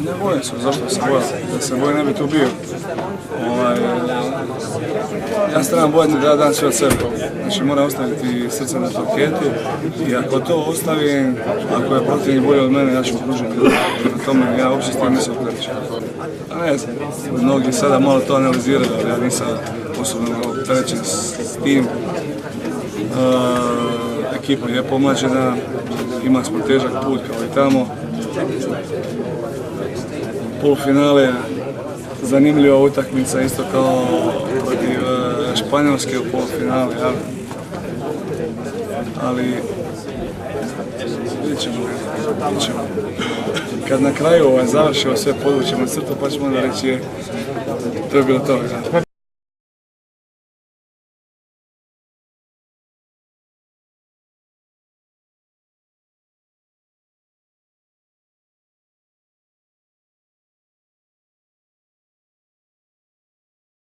Ne bojim se, zašto se bojim? Da se bojim ne bi tu bio. Ja se trebam bojati da ja dam sve od sebe. Znači moram ostaviti srce na parketu i ako to ostavim, ako je protivnik bolje od mene, ja ću pružiti. Na tome ja uopće s tim nisam opterećen. A ne znam, mnogi sada malo to analiziraju, ali ja nisam osobno opterećen s tim. Ekipa je pomlađena, ima smo težak put kao i tamo. Polufinale, zanimljiva utakmica isto kao protiv Španjolske u polufinale, ali vidjet ćemo. Kad na kraju završimo sve, podvučemo crtu pa ćemo onda reći to je bilo to.